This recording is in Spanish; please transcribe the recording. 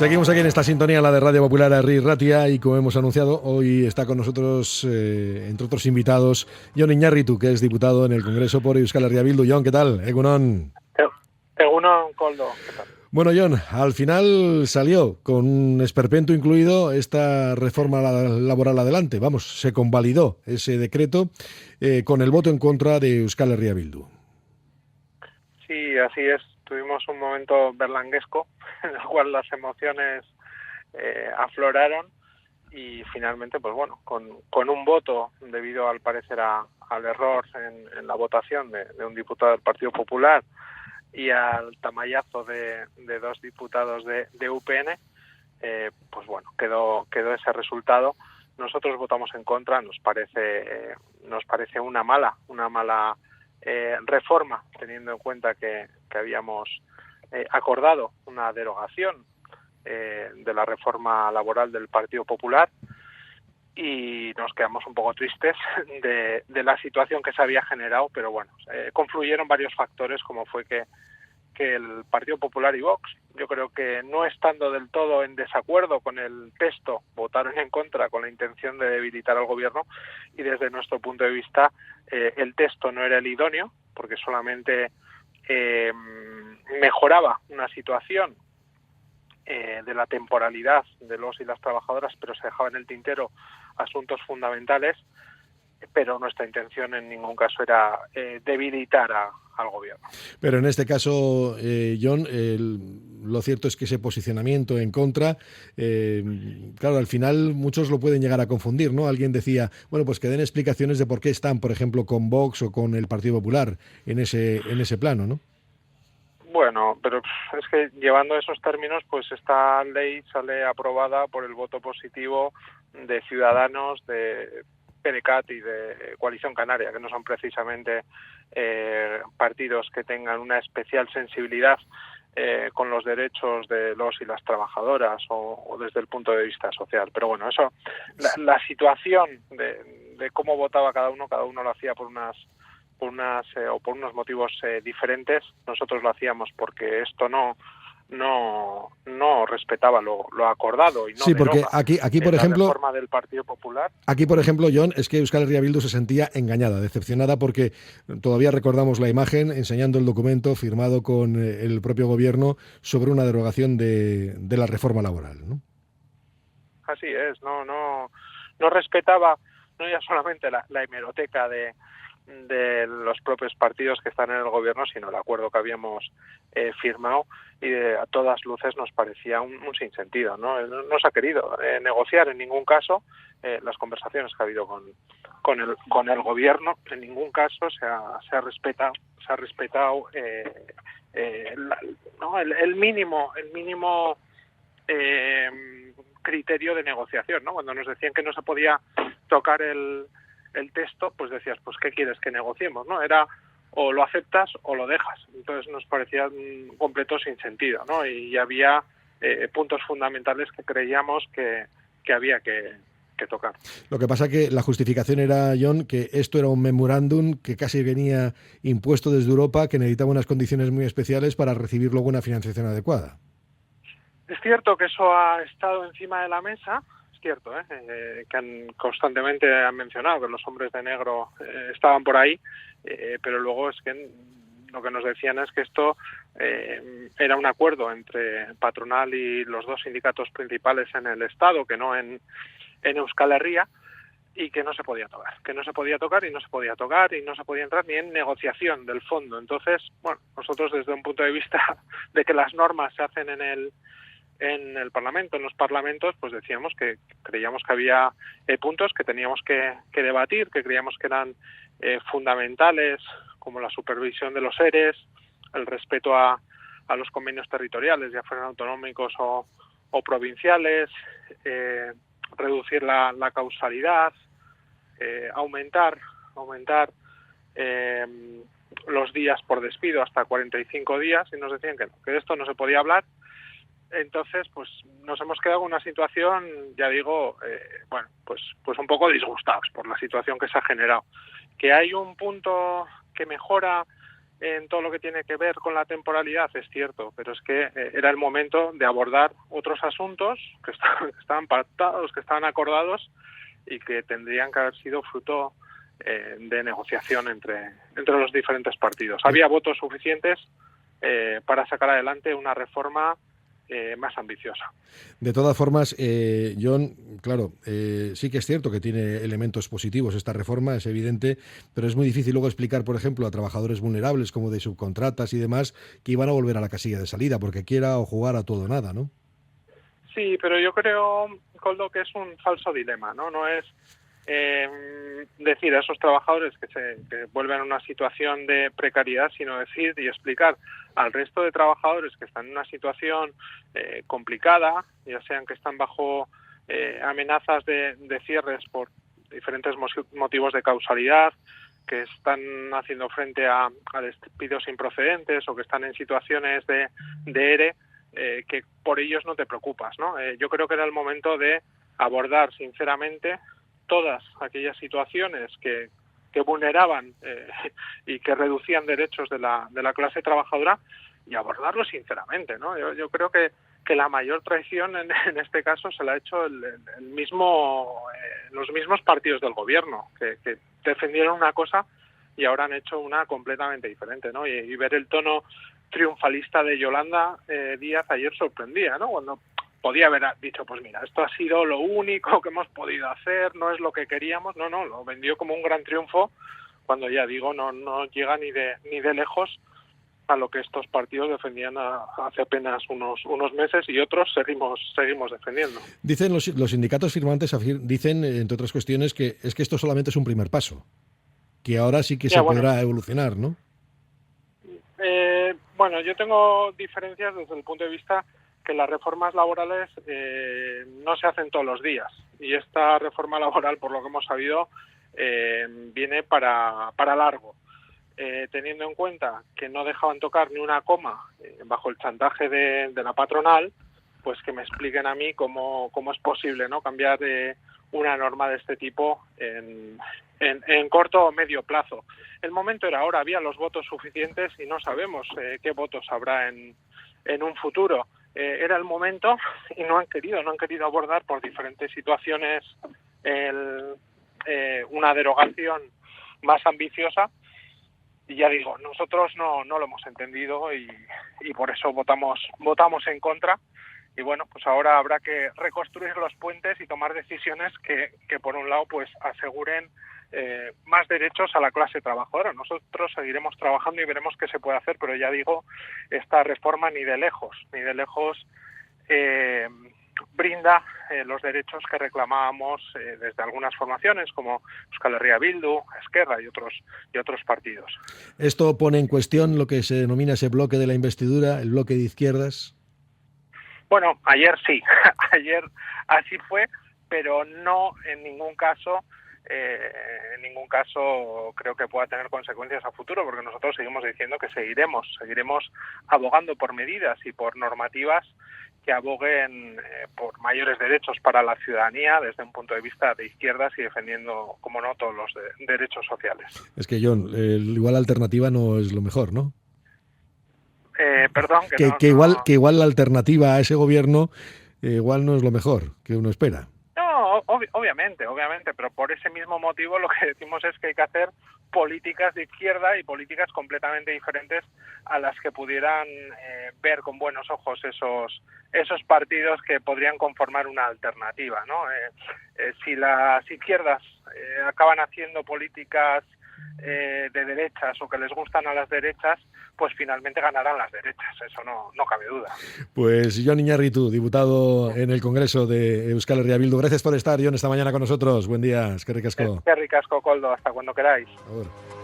Seguimos aquí en esta sintonía, la de Radio Popular Herri Ratia, y como hemos anunciado, hoy está con nosotros, entre otros invitados, Jon Iñarritu, que es diputado en el Congreso por Euskal Herria Bildu. Jon, ¿qué tal? Egunon. Egunon, Koldo, ¿qué tal? Bueno, Jon, al final salió con un esperpento incluido esta reforma laboral adelante. Vamos, se convalidó ese decreto con el voto en contra de Euskal Herria Bildu. Sí, así es. Tuvimos un momento berlanguesco en el cual las emociones afloraron y finalmente, pues bueno, con un voto debido al parecer al error en la votación de un diputado del Partido Popular y al tamallazo de dos diputados de UPN, pues bueno, quedó ese resultado. Nosotros votamos en contra. Nos parece una mala reforma, teniendo en cuenta que habíamos acordado una derogación de la reforma laboral del Partido Popular, y nos quedamos un poco tristes de la situación que se había generado, pero bueno, confluyeron varios factores, como fue que el Partido Popular y Vox, yo creo que no estando del todo en desacuerdo con el texto, votaron en contra con la intención de debilitar al gobierno, y desde nuestro punto de vista el texto no era el idóneo, porque solamente mejoraba una situación de la temporalidad de los y las trabajadoras, pero se dejaba en el tintero asuntos fundamentales, pero nuestra intención en ningún caso era debilitar al gobierno. Pero en este caso, Jon, lo cierto es que ese posicionamiento en contra, claro, al final muchos lo pueden llegar a confundir, ¿no? Alguien decía, bueno, pues que den explicaciones de por qué están, por ejemplo, con Vox o con el Partido Popular en ese plano, ¿no? Bueno, pero es que llevando esos términos, pues esta ley sale aprobada por el voto positivo de Ciudadanos, de PDeCAT y de Coalición Canaria, que no son precisamente partidos que tengan una especial sensibilidad con los derechos de los y las trabajadoras o desde el punto de vista social. Pero bueno, eso, la situación de cómo votaba cada uno lo hacía por unos motivos diferentes. Nosotros lo hacíamos porque esto no respetaba lo acordado y no sí, porque aquí por ejemplo, la reforma del Partido Popular. Aquí, por ejemplo, Jon, es que Euskal Herria Bildu se sentía engañada, decepcionada, porque todavía recordamos la imagen enseñando el documento firmado con el propio gobierno sobre una derogación de la reforma laboral, ¿no? Así es, no respetaba no ya solamente la hemeroteca de los propios partidos que están en el gobierno, sino el acuerdo que habíamos firmado, y a todas luces nos parecía un sinsentido, ¿no? No se ha querido negociar en ningún caso. Las conversaciones que ha habido con el gobierno, en ningún caso se ha respetado el mínimo criterio de negociación, ¿no? Cuando nos decían que no se podía tocar el texto, pues decías, pues ¿qué quieres que negociemos? ¿No? Era o lo aceptas o lo dejas. Entonces nos parecía un completo sinsentido, ¿no? Y había puntos fundamentales que creíamos que había que tocar. Lo que pasa que la justificación era, Jon, que esto era un memorándum que casi venía impuesto desde Europa, que necesitaba unas condiciones muy especiales para recibir luego una financiación adecuada. Es cierto que eso ha estado encima de la mesa. Cierto, que constantemente han mencionado que los hombres de negro estaban por ahí, pero luego es que lo que nos decían es que esto era un acuerdo entre patronal y los dos sindicatos principales en el Estado, que no en Euskal Herria, y que no se podía tocar, y no se podía entrar ni en negociación del fondo. Entonces, bueno, nosotros desde un punto de vista de que las normas se hacen en el Parlamento, en los parlamentos, pues decíamos que creíamos que había puntos que teníamos que debatir, que creíamos que eran fundamentales, como la supervisión de los ERES, el respeto a los convenios territoriales, ya fueran autonómicos o provinciales, reducir la causalidad, aumentar los días por despido hasta 45 días, y nos decían que de esto no se podía hablar. Entonces, pues nos hemos quedado en una situación, ya digo, pues un poco disgustados por la situación que se ha generado. Que hay un punto que mejora en todo lo que tiene que ver con la temporalidad, es cierto, pero es que era el momento de abordar otros asuntos que estaban pactados, que estaban acordados y que tendrían que haber sido fruto de negociación entre los diferentes partidos. Había votos suficientes para sacar adelante una reforma más ambiciosa. De todas formas, Jon, claro, sí que es cierto que tiene elementos positivos esta reforma, es evidente, pero es muy difícil luego explicar, por ejemplo, a trabajadores vulnerables como de subcontratas y demás, que iban a volver a la casilla de salida, porque quiera o jugar a todo o nada, ¿no? Sí, pero yo creo, Koldo, que es un falso dilema, ¿no? No es decir a esos trabajadores que vuelven a una situación de precariedad, sino decir y explicar al resto de trabajadores que están en una situación complicada, ya sean que están bajo amenazas de cierres por diferentes motivos de causalidad, que están haciendo frente a despidos improcedentes o que están en situaciones de ERE, que por ellos no te preocupas, ¿no? Yo creo que era el momento de abordar sinceramente todas aquellas situaciones que vulneraban y que reducían derechos de la clase trabajadora y abordarlo sinceramente, ¿no? Yo creo que la mayor traición en este caso se la ha hecho los mismos partidos del gobierno, que defendieron una cosa y ahora han hecho una completamente diferente, ¿no? Y ver el tono triunfalista de Yolanda Díaz ayer sorprendía, ¿no? Cuando podía haber dicho, pues mira, esto ha sido lo único que hemos podido hacer, no es lo que queríamos. No, lo vendió como un gran triunfo, cuando ya digo, no llega ni de lejos a lo que estos partidos defendían hace apenas unos meses y otros seguimos defendiendo. Dicen los sindicatos firmantes, dicen, entre otras cuestiones, que esto solamente es un primer paso, que ahora sí que podrá evolucionar, ¿no? Bueno, yo tengo diferencias desde el punto de vista que las reformas laborales no se hacen todos los días, y esta reforma laboral, por lo que hemos sabido, viene para largo, teniendo en cuenta que no dejaban tocar ni una coma bajo el chantaje de la patronal, pues que me expliquen a mí cómo es posible, ¿no?, cambiar una norma de este tipo en corto o medio plazo. El momento era ahora, había los votos suficientes y no sabemos qué votos habrá en un futuro. Era el momento y no han querido abordar por diferentes situaciones una derogación más ambiciosa, y ya digo, nosotros no lo hemos entendido y por eso votamos en contra. Y bueno, pues ahora habrá que reconstruir los puentes y tomar decisiones que por un lado pues aseguren más derechos a la clase trabajadora. Nosotros seguiremos trabajando y veremos qué se puede hacer, pero ya digo, esta reforma ni de lejos brinda los derechos que reclamábamos desde algunas formaciones como Euskal Herria Bildu, Esquerra y otros partidos. ¿Esto pone en cuestión lo que se denomina ese bloque de la investidura, el bloque de izquierdas? Bueno, ayer sí, ayer así fue, pero no en ningún caso creo que pueda tener consecuencias a futuro, porque nosotros seguimos diciendo que seguiremos abogando por medidas y por normativas que aboguen por mayores derechos para la ciudadanía desde un punto de vista de izquierdas y defendiendo, como no, todos los derechos sociales. Es que, Jon, igual la alternativa no es lo mejor, ¿no? Perdón, que igual la alternativa a ese gobierno igual no es lo mejor que uno espera. No, obviamente, pero por ese mismo motivo lo que decimos es que hay que hacer políticas de izquierda y políticas completamente diferentes a las que pudieran ver con buenos ojos esos partidos que podrían conformar una alternativa, ¿no? Si las izquierdas acaban haciendo políticas de derechas o que les gustan a las derechas, pues finalmente ganarán las derechas, eso no cabe duda. Pues Jon Iñarritu, diputado en el Congreso de Euskal Herria Bildu, gracias por estar, Jon, esta mañana con nosotros. Buen día, eskerrik asko. Eskerrik asko, Koldo, hasta cuando queráis. Por favor.